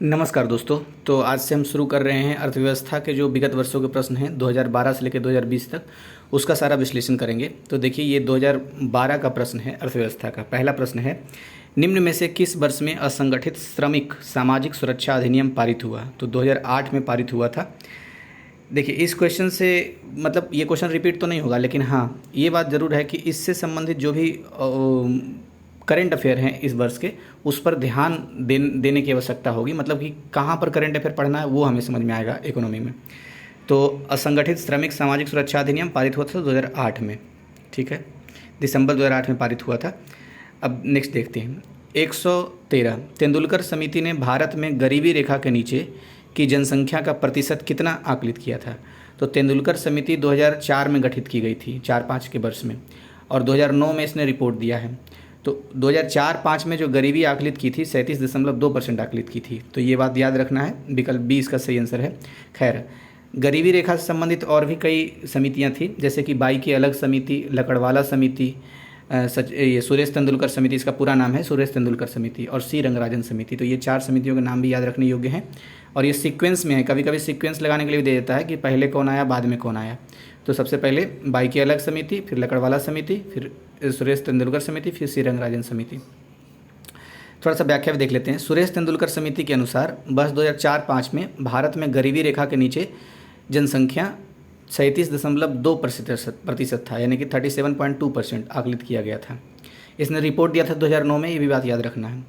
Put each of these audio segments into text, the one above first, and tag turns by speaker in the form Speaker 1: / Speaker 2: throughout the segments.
Speaker 1: नमस्कार दोस्तों। तो आज से हम शुरू कर रहे हैं अर्थव्यवस्था के जो विगत वर्षों के प्रश्न हैं 2012 से लेकर 2020 तक, उसका सारा विश्लेषण करेंगे। तो देखिए, ये 2012 का प्रश्न है अर्थव्यवस्था का। पहला प्रश्न है, निम्न में से किस वर्ष में असंगठित श्रमिक सामाजिक सुरक्षा अधिनियम पारित हुआ? तो 2008 में पारित हुआ था। देखिए, इस क्वेश्चन से मतलब ये क्वेश्चन रिपीट तो नहीं होगा, लेकिन हाँ, ये बात ज़रूर है कि इससे संबंधित जो भी करंट अफेयर हैं इस वर्ष के, उस पर ध्यान देने की आवश्यकता होगी। मतलब कि कहाँ पर करंट अफेयर पढ़ना है वो हमें समझ में आएगा इकोनॉमी में। तो असंगठित श्रमिक सामाजिक सुरक्षा अधिनियम पारित हुआ था 2008 में, ठीक है, दिसंबर 2008 में पारित हुआ था। अब नेक्स्ट देखते हैं। 113, तेंदुलकर समिति ने भारत में गरीबी रेखा के नीचे की जनसंख्या का प्रतिशत कितना आकलित किया था? तो तेंदुलकर समिति 2004 में गठित की गई थी, 4-5 के वर्ष में, और 2009 में इसने रिपोर्ट दिया है। तो 2004-05 में जो गरीबी आकलित की थी 37.2% आकलित की थी। तो ये बात याद रखना है, विकल्प बी इसका सही आंसर है। खैर, गरीबी रेखा से संबंधित और भी कई समितियां थी, जैसे कि बाई की अलग समिति, लकड़वाला समिति, ये सुरेश तेंदुलकर समिति, इसका पूरा नाम है सुरेश तेंदुलकर समिति, और सी रंगराजन समिति। तो ये 4 समितियों के नाम भी याद रखने योग्य हैं, और ये सीक्वेंस में है। कभी कभी सीक्वेंस लगाने के लिए भी दे देता है कि पहले कौन आया बाद में कौन आया। तो सबसे पहले बाई की अलग समिति, फिर लकड़वाला समिति, फिर सुरेश तेंदुलकर समिति, फिर सी रंगराजन समिति। थोड़ा सा व्याख्या भी देख लेते हैं। सुरेश तेंदुलकर समिति के अनुसार वर्ष 2004-05 में भारत में गरीबी रेखा के नीचे जनसंख्या 37.2% था, यानी कि 37.2% आकलित किया गया था। इसने रिपोर्ट दिया था 2009 में, ये भी बात याद रखना है।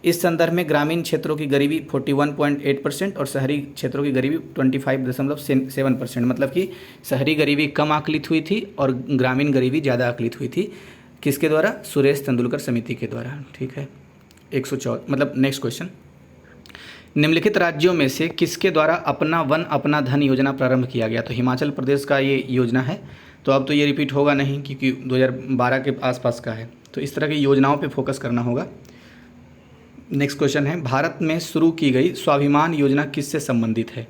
Speaker 1: इस संदर्भ में ग्रामीण क्षेत्रों की गरीबी 41.8% और शहरी क्षेत्रों की गरीबी 25.7%, मतलब कि शहरी गरीबी कम आकलित हुई थी और ग्रामीण गरीबी ज़्यादा आकलित हुई थी। किसके द्वारा? सुरेश तेंदुलकर समिति के द्वारा, ठीक है। 114, मतलब नेक्स्ट क्वेश्चन, निम्नलिखित राज्यों में से किसके द्वारा अपना वन अपना धन योजना प्रारंभ किया गया? तो हिमाचल प्रदेश का ये योजना है। तो अब तो ये रिपीट होगा नहीं, क्योंकि 2012 के आसपास का है। तो इस तरह की योजनाओं पे फोकस करना होगा। नेक्स्ट क्वेश्चन है, भारत में शुरू की गई स्वाभिमान योजना किससे संबंधित है?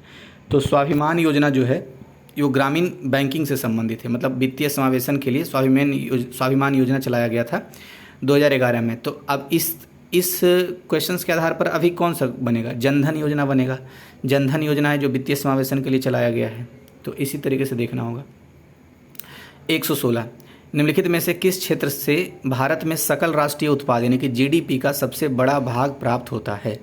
Speaker 1: तो स्वाभिमान योजना जो है वो ग्रामीण बैंकिंग से संबंधित है, मतलब वित्तीय समावेशन के लिए स्वाभिमान योजना चलाया गया था 2011 में। तो अब इस क्वेश्चंस के आधार पर अभी कौन सा बनेगा? जनधन योजना बनेगा। जनधन योजना है जो वित्तीय समावेशन के लिए चलाया गया है। तो इसी तरीके से देखना होगा। 116, निम्नलिखित में से किस क्षेत्र से भारत में सकल राष्ट्रीय उत्पाद यानी कि जीडीपी का सबसे बड़ा भाग प्राप्त होता है?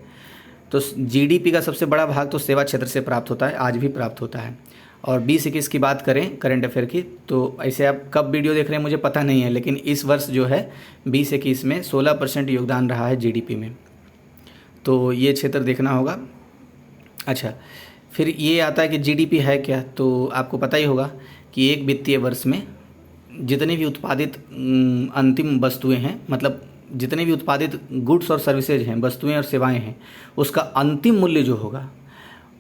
Speaker 1: तो जीडीपी का सबसे बड़ा भाग तो सेवा क्षेत्र से प्राप्त होता है, आज भी प्राप्त होता है। और 2021 की बात करें करंट अफेयर की, तो ऐसे आप कब वीडियो देख रहे हैं मुझे पता नहीं है, लेकिन इस वर्ष जो है 2021 में 16% योगदान रहा है जीडीपी में। तो ये क्षेत्र देखना होगा। अच्छा, फिर ये आता है कि जीडीपी है क्या? तो आपको पता ही होगा कि एक वित्तीय वर्ष में जितनी भी उत्पादित अंतिम वस्तुएं हैं, मतलब जितने भी उत्पादित गुड्स और सर्विसेज हैं, वस्तुएं और सेवाएं हैं, उसका अंतिम मूल्य जो होगा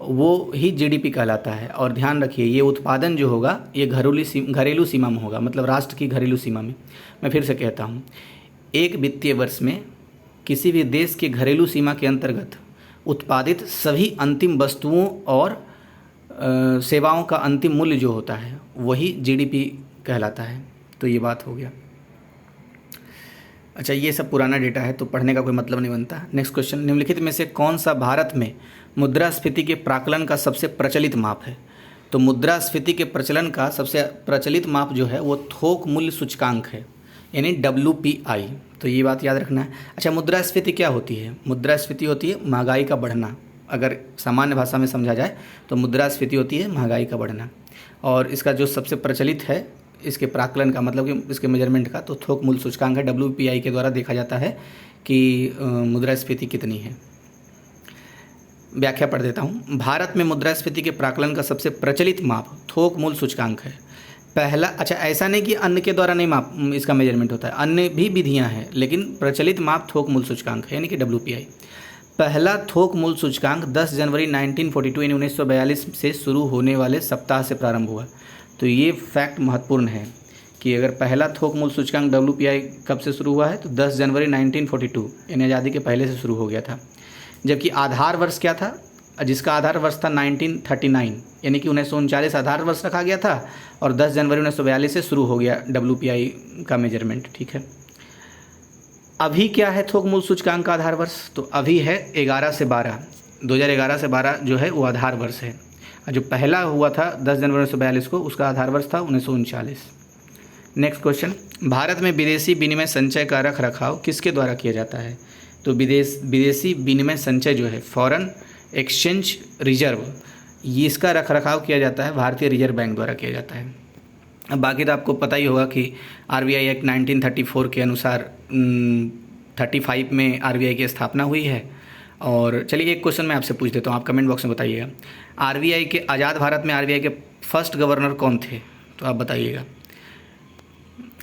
Speaker 1: वो ही जीडीपी कहलाता है। और ध्यान रखिए, ये उत्पादन जो होगा ये घरेलू सीमा में होगा, मतलब राष्ट्र की घरेलू सीमा में। मैं फिर से कहता हूँ, एक वित्तीय वर्ष में किसी भी देश के घरेलू सीमा के अंतर्गत उत्पादित सभी अंतिम वस्तुओं और सेवाओं का अंतिम मूल्य जो होता है वही जीडीपी कहलाता है। तो ये बात हो गया। अच्छा, ये सब पुराना डेटा है तो पढ़ने का कोई मतलब नहीं बनता। नेक्स्ट क्वेश्चन, निम्नलिखित में से कौन सा भारत में मुद्रास्फीति के प्राकलन का सबसे प्रचलित माप है? तो मुद्रास्फीति के प्रचलन का सबसे प्रचलित माप जो है वो थोक मूल्य सूचकांक है, यानी WPI। तो ये बात याद रखना है। अच्छा, मुद्रास्फीति क्या होती है? मुद्रास्फीति होती है महंगाई का बढ़ना। अगर सामान्य भाषा में समझा जाए तो मुद्रास्फीति होती है महंगाई का बढ़ना, और इसका जो सबसे प्रचलित है इसके प्राकलन का, मतलब कि इसके मेजरमेंट का, तो थोक मूल्य सूचकांक है। WPI के द्वारा देखा जाता है कि मुद्रास्फीति कितनी है। व्याख्या पढ़ देता हूँ। भारत में मुद्रास्फीति के प्राकलन का सबसे प्रचलित माप थोक मूल्य सूचकांक है। पहला, अच्छा ऐसा नहीं कि अन्य के द्वारा नहीं माप इसका मेजरमेंट होता है, अन्य भी विधियाँ हैं, लेकिन प्रचलित माप थोक मूल्य सूचकांक है, यानी कि WPI। पहला थोक मूल्य सूचकांक 10 जनवरी 1942 यानी 1942 से शुरू होने वाले सप्ताह से प्रारंभ हुआ। तो ये फैक्ट महत्वपूर्ण है कि अगर पहला थोक मूल्य सूचकांक WPI कब से शुरू हुआ है, तो 10 जनवरी 1942 यानी आज़ादी के पहले से शुरू हो गया था। जबकि आधार वर्ष क्या था? जिसका आधार वर्ष था 1939 यानी कि 1939 आधार वर्ष रखा गया था, और 10 जनवरी 1942 से शुरू हो गया WPI का मेजरमेंट, ठीक है। अभी क्या है थोक मूल्य सूचकांक का आधार वर्ष? तो अभी है 11 से 12, 2011 से 12 जो है वो आधार वर्ष है। जो पहला हुआ था 10 जनवरी 1942 को, उसका आधार वर्ष था 1939। नेक्स्ट क्वेश्चन, भारत में विदेशी विनिमय संचय का रख रखाव किसके द्वारा किया जाता है? तो विदेशी विनिमय संचय जो है, फॉरेन एक्सचेंज रिजर्व, ये इसका रख रखाव किया जाता है भारतीय रिजर्व बैंक द्वारा किया जाता है। अब बाकी तो आपको पता ही होगा कि आरबीआई एक्ट 1934 के अनुसार 35 में आरबीआई की स्थापना हुई है। और चलिए एक क्वेश्चन मैं आपसे पूछ देता हूँ, आप कमेंट बॉक्स में बताइएगा। आरबीआई के आज़ाद भारत में आरबीआई के फर्स्ट गवर्नर कौन थे? तो आप बताइएगा।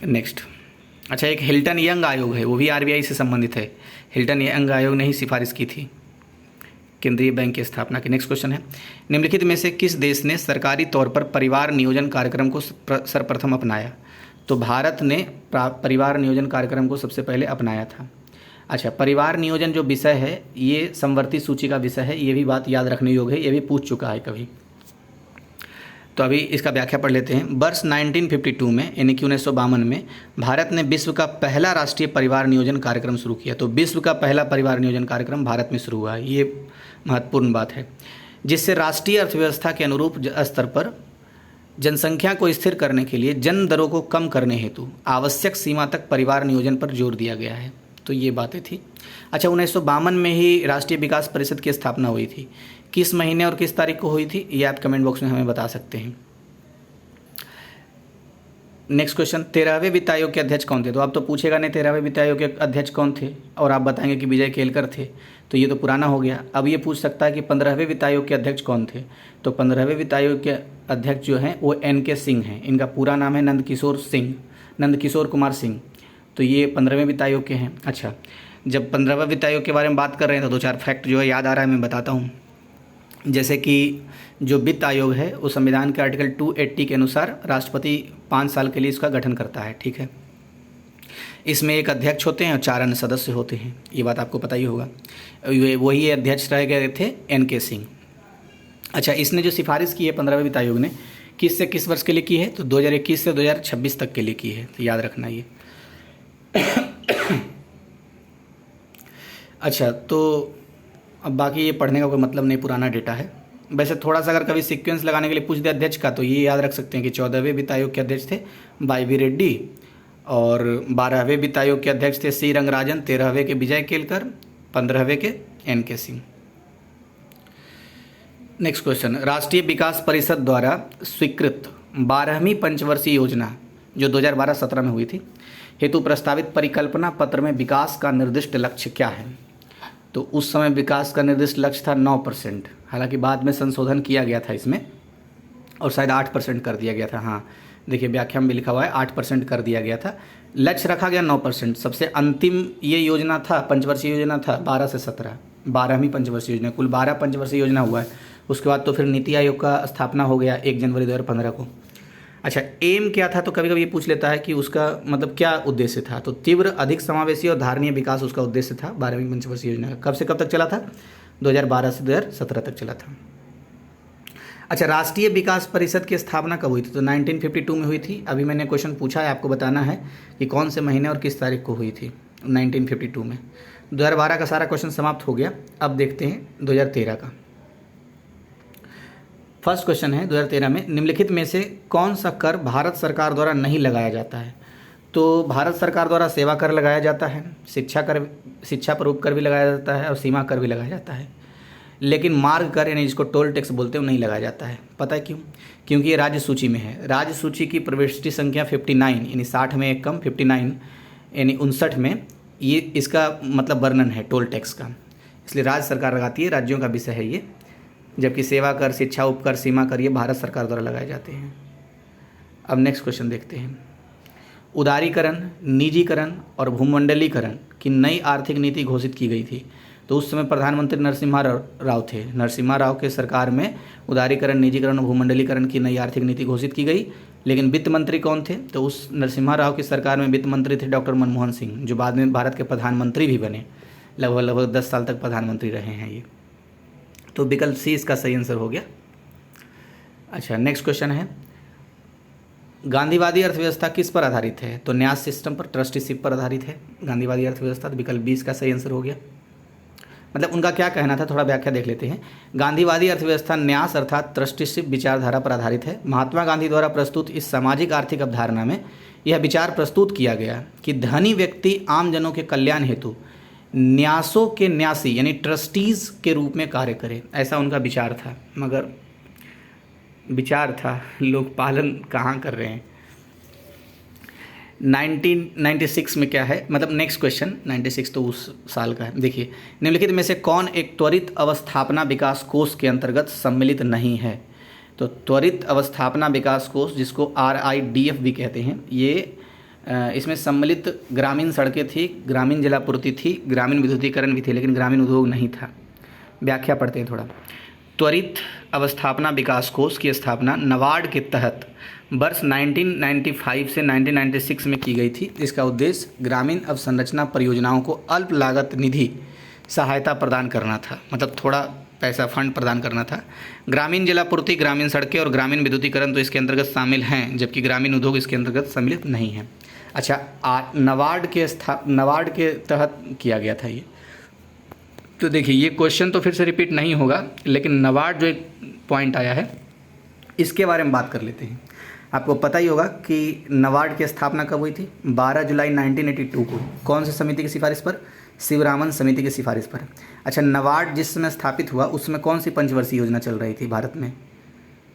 Speaker 1: नेक्स्ट, अच्छा, एक हिल्टन यंग आयोग है, वो भी आरबीआई से संबंधित है। हिल्टन यंग आयोग ने ही सिफारिश की थी केंद्रीय बैंक की स्थापना की। नेक्स्ट क्वेश्चन है, निम्नलिखित में से किस देश ने सरकारी तौर पर परिवार नियोजन कार्यक्रम को सर्वप्रथम अपनाया? तो भारत ने परिवार नियोजन कार्यक्रम को सबसे पहले अपनाया था। अच्छा, परिवार नियोजन जो विषय है ये समवर्ती सूची का विषय है, ये भी बात याद रखने योग्य है, ये भी पूछ चुका है कभी। तो अभी इसका व्याख्या पढ़ लेते हैं। वर्ष 1952 में यानी कि 1952 में भारत ने विश्व का पहला राष्ट्रीय परिवार नियोजन कार्यक्रम शुरू किया। तो विश्व का पहला परिवार नियोजन कार्यक्रम भारत में शुरू हुआ है, ये महत्वपूर्ण बात है, जिससे राष्ट्रीय अर्थव्यवस्था के अनुरूप स्तर पर जनसंख्या को स्थिर करने के लिए जन्म दरों को कम करने हेतु आवश्यक सीमा तक परिवार नियोजन पर जोर दिया गया है। तो ये बातें थी। अच्छा, 1952 में ही राष्ट्रीय विकास परिषद की स्थापना हुई थी। किस महीने और किस तारीख को हुई थी, ये आप कमेंट बॉक्स में हमें बता सकते हैं। नेक्स्ट क्वेश्चन, 13वें वित्त आयोग के अध्यक्ष कौन थे? तो आप तो पूछेगा नहीं 13वें वित्त आयोग के अध्यक्ष कौन थे, और आप बताएंगे कि विजय केलकर थे, तो ये तो पुराना हो गया। अब ये पूछ सकता है कि 15वें वित्त आयोग के अध्यक्ष कौन थे? तो 15वें वित्त आयोग के अध्यक्ष जो हैं वो NK सिंह हैं। इनका पूरा नाम है नंदकिशोर कुमार सिंह। तो ये 15वें वित्त आयोग के हैं। अच्छा, जब 15वें वित्त आयोग के बारे में बात कर रहे हैं तो 2-4 फैक्ट जो है याद आ रहा है, मैं बताता हूँ। जैसे कि जो वित्त आयोग है वो संविधान के आर्टिकल 280 के अनुसार राष्ट्रपति 5 साल के लिए इसका गठन करता है, ठीक है। इसमें एक अध्यक्ष होते हैं और 4 अन्य सदस्य होते हैं, ये बात आपको पता ही होगा। वही अध्यक्ष रह गए थे NK सिंह। अच्छा, इसने जो सिफारिश की है 15वें वित्त आयोग ने, किस से किस वर्ष के लिए की है? तो 2021 से 2026 तक के लिए की है, तो याद रखना ये। अच्छा, तो अब बाकी ये पढ़ने का कोई मतलब नहीं, पुराना डेटा है। वैसे थोड़ा सा अगर कभी सीक्वेंस लगाने के लिए पूछ दे अध्यक्ष का, तो ये याद रख सकते हैं कि 14वें वित्त आयोग के अध्यक्ष थे YV रेड्डी, और 12वें वित्त आयोग के अध्यक्ष थे C रंगराजन, 13वें के विजय केलकर, 15वें के NK सिंह। नेक्स्ट क्वेश्चन, राष्ट्रीय विकास परिषद द्वारा स्वीकृत 12वीं पंचवर्षीय योजना जो 2012-17 में हुई थी हेतु प्रस्तावित परिकल्पना पत्र में विकास का निर्दिष्ट लक्ष्य क्या है? तो उस समय विकास का निर्दिष्ट लक्ष्य था 9%, हालांकि बाद में संशोधन किया गया था इसमें और शायद 8% कर दिया गया था। हाँ, देखिए व्याख्या में भी लिखा हुआ है 8% कर दिया गया था, लक्ष्य रखा गया 9%। सबसे अंतिम ये योजना था, पंचवर्षीय योजना था 12 से 17, 12वीं पंचवर्षीय योजना, कुल 12 पंचवर्षीय योजना हुआ है। उसके बाद तो फिर नीति आयोग का स्थापना हो गया 1 जनवरी 2015 को। अच्छा, एम क्या था? तो कभी कभी ये पूछ लेता है कि उसका मतलब क्या उद्देश्य था। तो तीव्र, अधिक समावेशी और धारणीय विकास उसका उद्देश्य था 12वीं पंचवर्षीय योजना का। कब से कब तक चला था? 2012 से 2017 तक चला था। अच्छा, राष्ट्रीय विकास परिषद की स्थापना कब हुई थी? तो 1952 में हुई थी। अभी मैंने क्वेश्चन पूछा है, आपको बताना है कि कौन से महीने और किस तारीख को हुई थी 1952 में। 2012 का सारा क्वेश्चन समाप्त हो गया। अब देखते हैं 2013 का। फर्स्ट क्वेश्चन है 2013 में, निम्नलिखित में से कौन सा कर भारत सरकार द्वारा नहीं लगाया जाता है? तो भारत सरकार द्वारा सेवा कर लगाया जाता है, शिक्षा पर उपकर भी लगाया जाता है और सीमा कर भी लगाया जाता है, लेकिन मार्ग कर यानी जिसको टोल टैक्स बोलते हैं वो नहीं लगाया जाता है। पता है क्यों? क्योंकि ये राज्य सूची में है। राज्य सूची की प्रविष्टि संख्या 59 यानी 60 में एक कम, 59 यानी 59 में ये इसका मतलब वर्णन है टोल टैक्स का, इसलिए राज्य सरकार लगाती है, राज्यों का विषय है ये। जबकि सेवा कर, शिक्षा उपकर, सीमा कर ये भारत सरकार द्वारा लगाए जाते हैं। अब नेक्स्ट क्वेश्चन देखते हैं। उदारीकरण, निजीकरण और भूमंडलीकरण की नई आर्थिक नीति घोषित की गई थी। तो उस समय प्रधानमंत्री नरसिम्हा राव थे। नरसिम्हा राव के सरकार में उदारीकरण, निजीकरण और भूमंडलीकरण की नई आर्थिक नीति घोषित की गई। लेकिन वित्त मंत्री कौन थे? तो उस नरसिम्हा राव की सरकार में वित्त मंत्री थे डॉक्टर मनमोहन सिंह, जो बाद में भारत के प्रधानमंत्री भी बने। लगभग 10 साल तक प्रधानमंत्री रहे हैं ये। तो विकल्प सी इसका सही आंसर हो गया। अच्छा, नेक्स्ट क्वेश्चन है, गांधीवादी अर्थव्यवस्था किस पर आधारित है? तो न्यास सिस्टम पर, ट्रस्टीशिप पर आधारित है गांधीवादी अर्थव्यवस्था। तो विकल्प बी इसका सही आंसर हो गया। मतलब उनका क्या कहना था, थोड़ा व्याख्या देख लेते हैं। गांधीवादी अर्थव्यवस्था न्यास अर्थात ट्रस्टीशिप विचारधारा पर आधारित है। महात्मा गांधी द्वारा प्रस्तुत इस सामाजिक आर्थिक अवधारणा में यह विचार प्रस्तुत किया गया कि धनी व्यक्ति आम जनों के कल्याण हेतु न्यासों के न्यासी यानी ट्रस्टीज़ के रूप में कार्य करे, ऐसा उनका विचार था। मगर विचार था, लोग पालन कहाँ कर रहे हैं। 1996 में क्या है, मतलब नेक्स्ट क्वेश्चन, 96 तो उस साल का है। देखिए, निम्नलिखित में से कौन एक त्वरित अवस्थापना विकास कोष के अंतर्गत सम्मिलित नहीं है। तो त्वरित अवस्थापना विकास कोष, जिसको RIDF भी कहते हैं, ये इसमें सम्मिलित ग्रामीण सड़कें थी, ग्रामीण जलापूर्ति थी, ग्रामीण विद्युतीकरण भी थी, लेकिन ग्रामीण उद्योग नहीं था। व्याख्या पढ़ते हैं थोड़ा। त्वरित अवस्थापना विकास कोष की स्थापना नबार्ड के तहत वर्ष 1995 से 1996 में की गई थी। इसका उद्देश्य ग्रामीण अवसंरचना परियोजनाओं को अल्प लागत निधि सहायता प्रदान करना था, मतलब थोड़ा पैसा फंड प्रदान करना था। ग्रामीण जलापूर्ति, ग्रामीण सड़कें और ग्रामीण विद्युतीकरण तो इसके अंतर्गत शामिल हैं, जबकि ग्रामीण उद्योग इसके अंतर्गत सम्मिलित नहीं है। अच्छा, नबार्ड के तहत किया गया था ये। तो देखिए, ये क्वेश्चन तो फिर से रिपीट नहीं होगा, लेकिन नबार्ड जो एक पॉइंट आया है इसके बारे में बात कर लेते हैं। आपको पता ही होगा कि नबार्ड की स्थापना कब हुई थी, 12 जुलाई 1982 को। कौन सी समिति की सिफारिश पर? शिवरामन समिति की सिफारिश पर। अच्छा, नबार्ड जिस समय स्थापित हुआ उस समय कौन सी पंचवर्षीय योजना चल रही थी भारत में?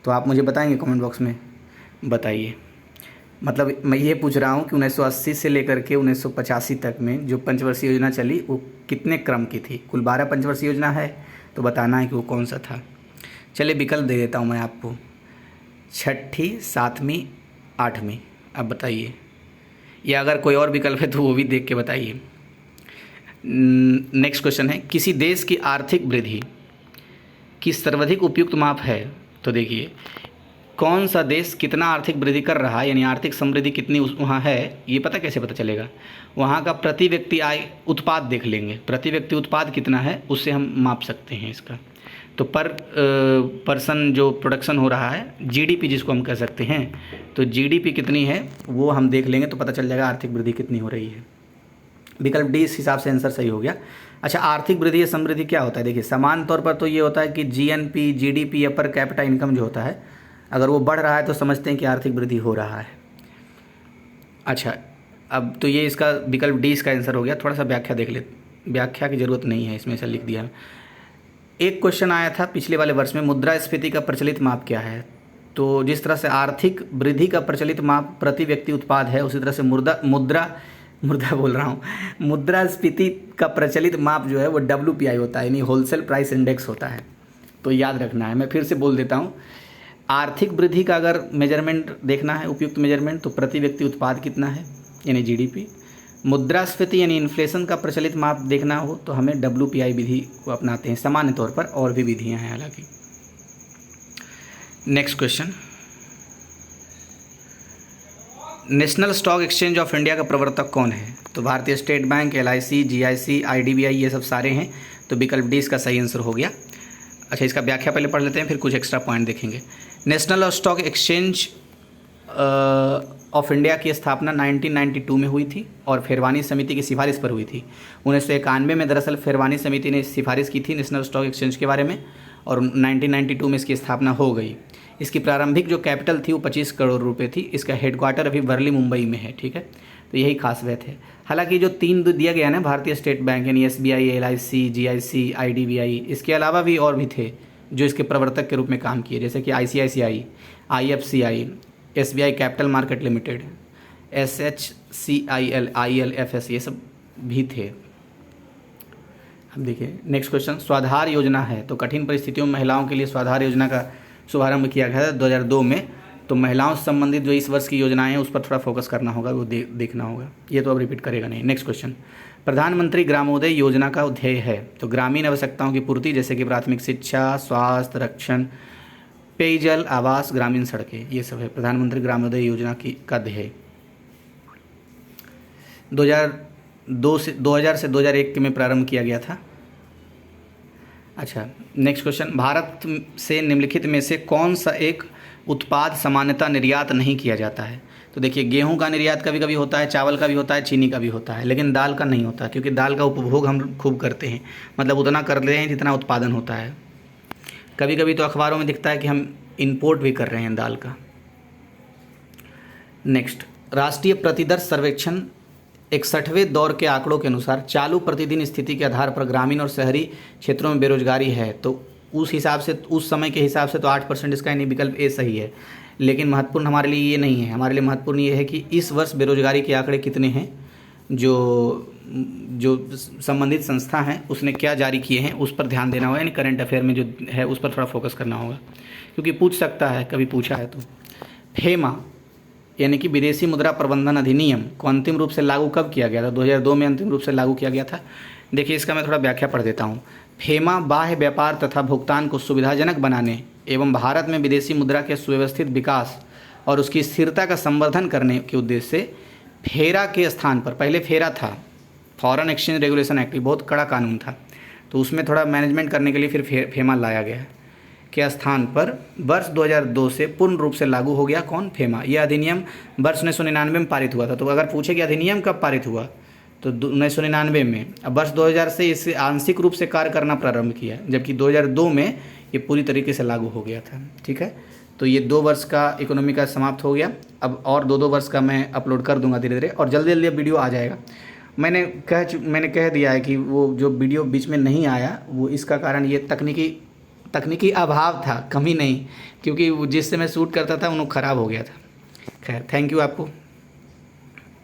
Speaker 1: तो आप मुझे बताएंगे कमेंट बॉक्स में, बताइए। मतलब मैं ये पूछ रहा हूँ कि 1980 से लेकर के 1985 तक में जो पंचवर्षीय योजना चली वो कितने क्रम की थी? कुल 12 पंचवर्षीय योजना है, तो बताना है कि वो कौन सा था। चलिए विकल्प दे देता हूँ मैं आपको, 6ठी, 7वीं, 8वीं। अब बताइए, या अगर कोई और विकल्प है तो वो भी देख के बताइए। नेक्स्ट क्वेश्चन है, किसी देश की आर्थिक वृद्धि की सर्वाधिक उपयुक्त माप है। तो देखिए, कौन सा देश कितना आर्थिक वृद्धि कर रहा है, यानी आर्थिक समृद्धि कितनी वहाँ है, ये पता कैसे पता चलेगा? वहाँ का प्रति व्यक्ति आय उत्पाद देख लेंगे, प्रति व्यक्ति उत्पाद कितना है उससे हम माप सकते हैं इसका। तो पर पर्सन जो प्रोडक्शन हो रहा है, GDP जिसको हम कह सकते हैं, तो GDP कितनी है वो हम देख लेंगे तो पता चल जाएगा आर्थिक वृद्धि कितनी हो रही है। विकल्प डी इस हिसाब से आंसर सही हो गया। अच्छा, आर्थिक वृद्धि या समृद्धि क्या होता है? देखिए, समान तौर पर तो ये होता है कि GNP, GDP या पर कैपिटा इनकम जो होता है, अगर वो बढ़ रहा है तो समझते हैं कि आर्थिक वृद्धि हो रहा है। अच्छा, अब तो ये इसका विकल्प डी इसका आंसर हो गया। थोड़ा सा व्याख्या देख ले, व्याख्या की ज़रूरत नहीं है इसमें, ऐसा लिख दिया। एक क्वेश्चन आया था पिछले वाले वर्ष में, मुद्रास्फीति का प्रचलित माप क्या है? तो जिस तरह से आर्थिक वृद्धि का प्रचलित माप प्रति व्यक्ति उत्पाद है, उसी तरह से मुद्रास्फीति का प्रचलित माप जो है वो WPI होता है, यानी होलसेल प्राइस इंडेक्स होता है। तो याद रखना है। मैं फिर से बोल देता हूँ, आर्थिक वृद्धि का अगर मेजरमेंट देखना है, उपयुक्त मेजरमेंट, तो प्रति व्यक्ति उत्पाद कितना है यानी GDP। मुद्रास्फीति यानी इन्फ्लेशन का प्रचलित माप देखना हो तो हमें WPI विधि को अपनाते हैं सामान्य तौर पर, और भी विधियां हैं हालांकि। Next question, national stock exchange of India का प्रवर्तक कौन है? तो भारतीय state bank, LIC, GIC, IDBI, ये सब सारे हैं। तो विकल्प डी इसका सही आंसर हो गया। अच्छा, इसका व्याख्या पहले पढ़ लेते हैं, फिर कुछ एक्स्ट्रा पॉइंट देखेंगे। National stock exchange of India की स्थापना 1992 में हुई थी और फेरवानी समिति की सिफारिश पर हुई थी। 1991 में दरअसल फेरवानी समिति ने सिफारिश की थी नेशनल स्टॉक एक्सचेंज के बारे में, और 1992 में इसकी स्थापना हो गई। इसकी प्रारंभिक जो कैपिटल थी वो 25 करोड़ रुपए थी। इसका हेडक्वार्टर अभी वर्ली, मुंबई में है। ठीक है, तो यही खास बात है। हालांकि जो 3 दिया गया ना, भारतीय स्टेट बैंक यानी SBI, LIC, GIC, IDBI, इसके अलावा भी और भी थे जो इसके प्रवर्तक के रूप में काम किए, जैसे कि ICICI, IFCI, SBI capital market limited, SHCIL, ILFS, ये सब भी थे। अब देखिए नेक्स्ट क्वेश्चन, स्वाधार योजना है। तो कठिन परिस्थितियों में महिलाओं के लिए स्वाधार योजना का शुभारंभ किया गया था 2002 में। तो महिलाओं से संबंधित जो इस वर्ष की योजनाएं हैं उस पर थोड़ा फोकस करना होगा, वो देखना होगा। ये तो अब रिपीट करेगा नहीं। नेक्स्ट क्वेश्चन, प्रधानमंत्री ग्रामोदय योजना का ध्येय है। तो ग्रामीण आवश्यकताओं की पूर्ति, जैसे कि प्राथमिक शिक्षा, स्वास्थ्य, रक्षण, पेयजल, आवास, ग्रामीण सड़कें, ये सब है प्रधानमंत्री ग्रामोदय योजना का ध्येय। 2000 से 2001 में प्रारंभ किया गया था। अच्छा, नेक्स्ट क्वेश्चन, भारत से निम्नलिखित में से कौन सा एक उत्पाद सामान्यतः निर्यात नहीं किया जाता है। तो देखिए, गेहूं का निर्यात कभी कभी होता है, चावल का भी होता है, चीनी का भी होता है, लेकिन दाल का नहीं होता, क्योंकि दाल का उपभोग हम खूब करते हैं, मतलब उतना कर रहे हैं जितना उत्पादन होता है। कभी कभी तो अखबारों में दिखता है कि हम इंपोर्ट भी कर रहे हैं दाल का। नेक्स्ट, राष्ट्रीय प्रतिदर सर्वेक्षण 61वें दौर के आंकड़ों के अनुसार चालू प्रतिदिन स्थिति के आधार पर ग्रामीण और शहरी क्षेत्रों में बेरोजगारी है। तो उस हिसाब से, उस समय के हिसाब से तो 8% इसका यानी विकल्प ए सही है। लेकिन महत्वपूर्ण हमारे लिए ये नहीं है, हमारे लिए महत्वपूर्ण ये है कि इस वर्ष बेरोजगारी के आंकड़े कितने हैं, जो संबंधित संस्था हैं उसने क्या जारी किए हैं उस पर ध्यान देना होगा, यानी करंट अफेयर में जो है उस पर थोड़ा फोकस करना होगा, क्योंकि पूछ सकता है, कभी पूछा है तो। फेमा यानी कि विदेशी मुद्रा प्रबंधन अधिनियम को अंतिम रूप से लागू कब किया गया था? 2002 में अंतिम रूप से लागू किया गया था। देखिए, इसका मैं थोड़ा व्याख्या पढ़ देता हूँ। फेमा बाह्य व्यापार तथा भुगतान को सुविधाजनक बनाने एवं भारत में विदेशी मुद्रा के सुव्यवस्थित विकास और उसकी स्थिरता का संवर्धन करने के उद्देश्य से फेरा के स्थान पर, पहले फेरा था, फॉरेन एक्सचेंज रेगुलेशन एक्ट, बहुत कड़ा कानून था, तो उसमें थोड़ा मैनेजमेंट करने के लिए फिर फेमा लाया गया के स्थान पर वर्ष 2002 से पूर्ण रूप से लागू हो गया कौन? फेमा। यह अधिनियम वर्ष 1999 में पारित हुआ था। तो अगर पूछे कि अधिनियम कब पारित हुआ, तो 1999 में। अब वर्ष 2000 से इसे आंशिक रूप से कार्य करना प्रारंभ किया, जबकि 2002 में ये पूरी तरीके से लागू हो गया था। ठीक है, तो ये 2 वर्ष का इकोनॉमी का समाप्त हो गया। अब और 2-2 वर्ष का मैं अपलोड कर दूंगा धीरे धीरे, और जल्दी जल्दी वीडियो आ जाएगा। मैंने कह दिया है कि वो जो वीडियो बीच में नहीं आया, वो इसका कारण ये तकनीकी अभाव था, कमी नहीं, क्योंकि जिससे मैं शूट करता था वो ख़राब हो गया था। खैर, थैंक यू आपको।